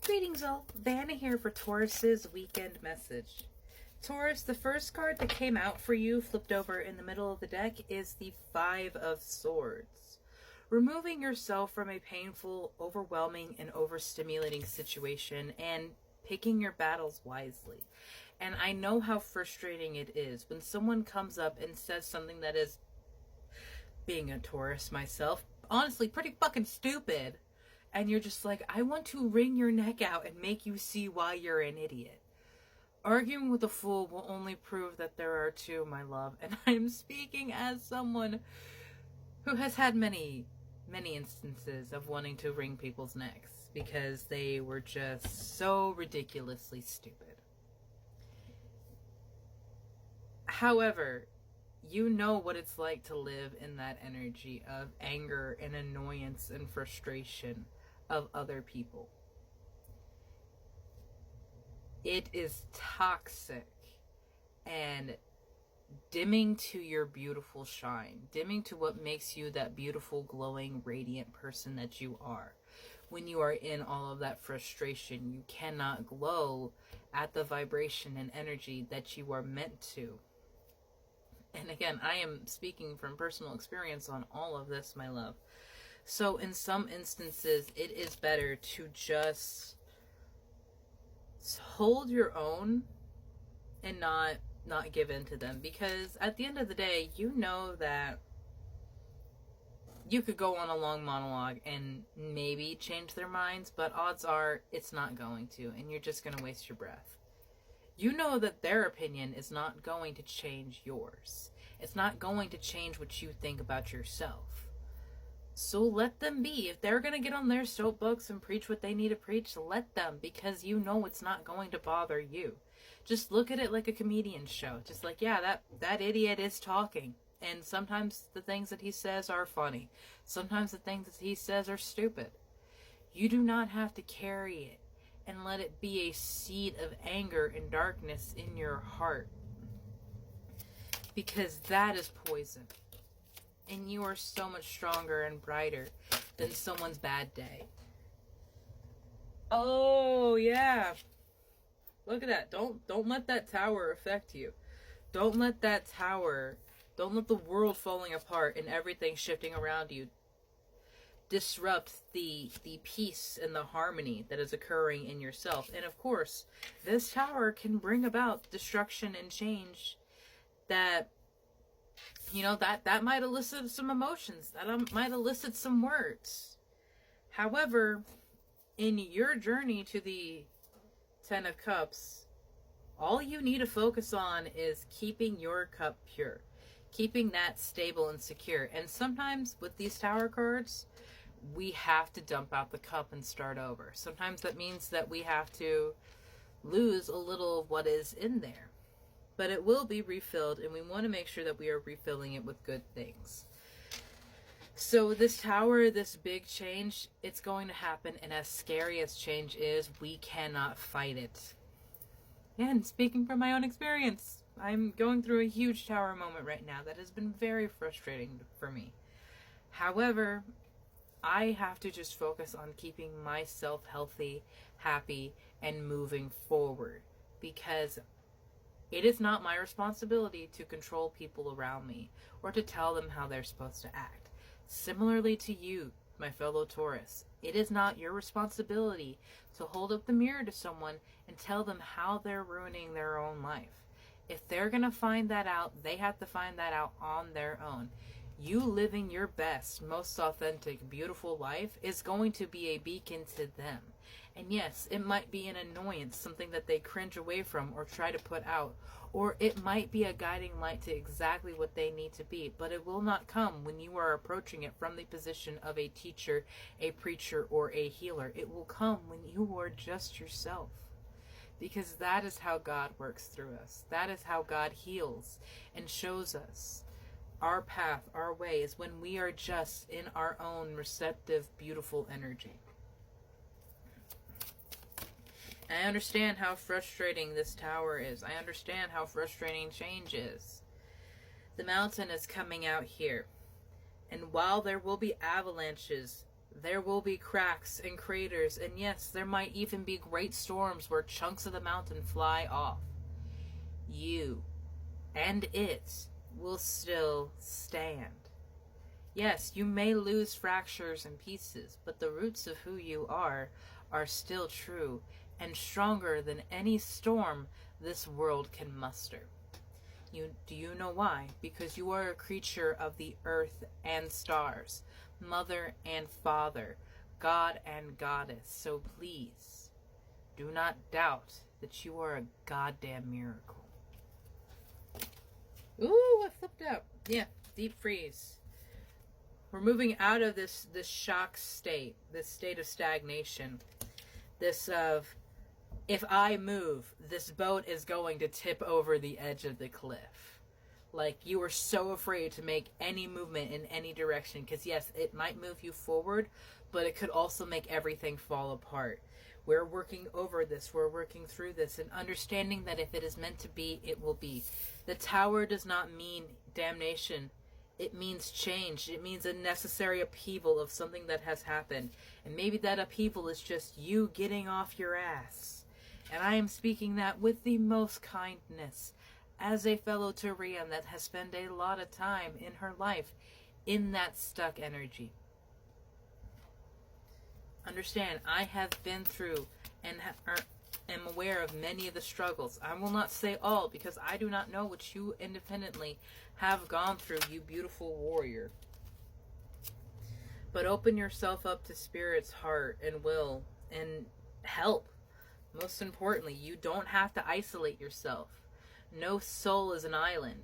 Greetings all, Vanna here for Taurus's weekend message. Taurus, the first card that came out for you, flipped over in the middle of the deck, is the Five of Swords. Removing yourself from a painful, overwhelming, and overstimulating situation and picking your battles wisely. And I know how frustrating it is when someone comes up and says something that is, being a Taurus myself, honestly pretty fucking stupid. And you're just like, I want to wring your neck out and make you see why you're an idiot. Arguing with a fool will only prove that there are two, my love. And I'm speaking as someone who has had many instances of wanting to wring people's necks because they were just so ridiculously stupid. However, you know what it's like to live in that energy of anger and annoyance and frustration of other people. It is toxic and dimming to your beautiful shine, dimming to what makes you that beautiful, glowing, radiant person that you are. When you are in all of that frustration, you cannot glow at the vibration and energy that you are meant to. And again, I am speaking from personal experience on all of this, my love. So in some instances, it is better to just hold your own and not give in to them. Because at the end of the day, you know that you could go on a long monologue and maybe change their minds, but odds are it's not going to, and you're just going to waste your breath. You know that their opinion is not going to change yours. It's not going to change what you think about yourself. So let them be. If they're going to get on their soapbox and preach what they need to preach, let them, because you know it's not going to bother you. Just look at it like a comedian show. Just like, yeah, that idiot is talking. And sometimes the things that he says are funny. Sometimes the things that he says are stupid. You do not have to carry it and let it be a seed of anger and darkness in your heart. Because that is poison. And you are so much stronger and brighter than someone's bad day. Oh, yeah. Look at that. Don't let that tower affect you. Don't let that tower, don't let the world falling apart and everything shifting around you disrupt the peace and the harmony that is occurring in yourself. And of course, this tower can bring about destruction and change that, you know, that might elicit some emotions, that might elicit some words. However, in your journey to the Ten of Cups, all you need to focus on is keeping your cup pure, keeping that stable and secure. And sometimes with these tower cards, we have to dump out the cup and start over. Sometimes that means that we have to lose a little of what is in there. But it will be refilled, and we want to make sure that we are refilling it with good things. So this tower, this big change, it's going to happen, and as scary as change is, we cannot fight it. And speaking from my own experience, I'm going through a huge tower moment right now that has been very frustrating for me. However, I have to just focus on keeping myself healthy, happy, and moving forward, because it is not my responsibility to control people around me or to tell them how they're supposed to act. Similarly to you, my fellow Taurus, it is not your responsibility to hold up the mirror to someone and tell them how they're ruining their own life. If they're going to find that out, they have to find that out on their own. You living your best, most authentic, beautiful life is going to be a beacon to them. And yes, it might be an annoyance, something that they cringe away from or try to put out. Or it might be a guiding light to exactly what they need to be. But it will not come when you are approaching it from the position of a teacher, a preacher, or a healer. It will come when you are just yourself. Because that is how God works through us. That is how God heals and shows us our path, our way, is when we are just in our own receptive, beautiful energy. I understand how frustrating this tower is. I understand how frustrating change is. The mountain is coming out here. And while there will be avalanches There will be cracks and craters, and yes, there might even be great storms where chunks of the mountain fly off. You and it will still stand. Yes, you may lose fractures and pieces, but the roots of who you are still true and stronger than any storm this world can muster. Do you know why? Because you are a creature of the earth and stars, mother and father, God and goddess. So please, do not doubt that you are a goddamn miracle. Ooh, I flipped out. Yeah, deep freeze. We're moving out of this shock state, this state of stagnation, this of, if I move, this boat is going to tip over the edge of the cliff. Like, you are so afraid to make any movement in any direction, because yes, it might move you forward, but it could also make everything fall apart. We're working over this, we're working through this, and understanding that if it is meant to be, it will be. The tower does not mean damnation. It means change. It means a necessary upheaval of something that has happened. And maybe that upheaval is just you getting off your ass. And I am speaking that with the most kindness, as a fellow Taurian that has spent a lot of time in her life in that stuck energy. Understand, I have been through and am aware of many of the struggles. I will not say all, because I do not know what you independently have gone through, you beautiful warrior. But open yourself up to Spirit's heart and will and help. Most importantly, you don't have to isolate yourself. No soul is an island.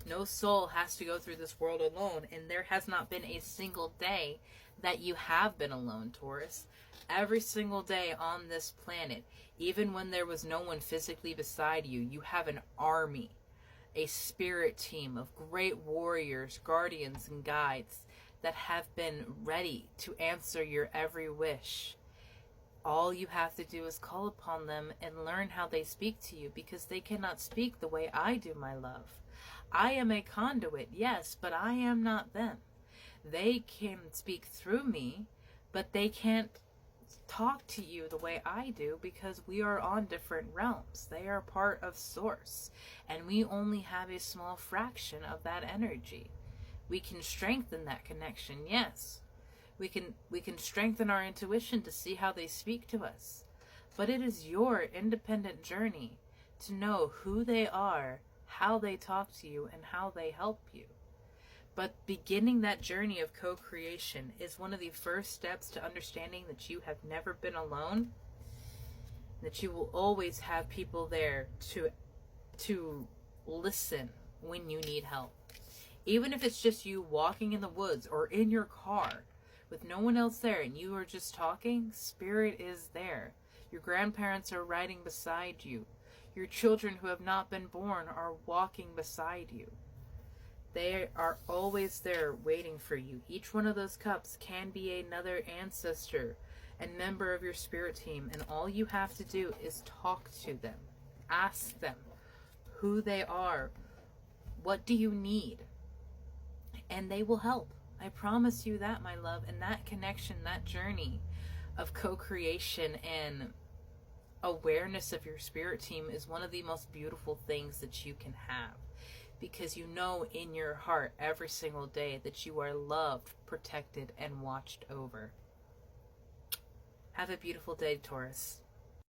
No soul has to go through this world alone, and there has not been a single day that you have been alone, Taurus. Every single day on this planet, even when there was no one physically beside you, you have an army, a spirit team of great warriors, guardians, and guides that have been ready to answer your every wish. All you have to do is call upon them and learn how they speak to you, because they cannot speak the way I do, my love. I am a conduit, yes, but I am not them. They can speak through me, but they can't talk to you the way I do, because we are on different realms. They are part of Source, and we only have a small fraction of that energy. We can strengthen that connection, yes. We can strengthen our intuition to see how they speak to us. But it is your independent journey to know who they are, how they talk to you, and how they help you. But beginning that journey of co-creation is one of the first steps to understanding that you have never been alone, that you will always have people there to listen when you need help. Even if it's just you walking in the woods or in your car with no one else there and you are just talking, Spirit is there. Your grandparents are riding beside you. Your children who have not been born are walking beside you. They are always there waiting for you. Each one of those cups can be another ancestor and member of your spirit team, and all you have to do is talk to them. Ask them who they are. What do you need? And they will help. I promise you that, my love. And that connection, that journey of co-creation and awareness of your spirit team is one of the most beautiful things that you can have. Because you know in your heart every single day that you are loved, protected, and watched over. Have a beautiful day, Taurus.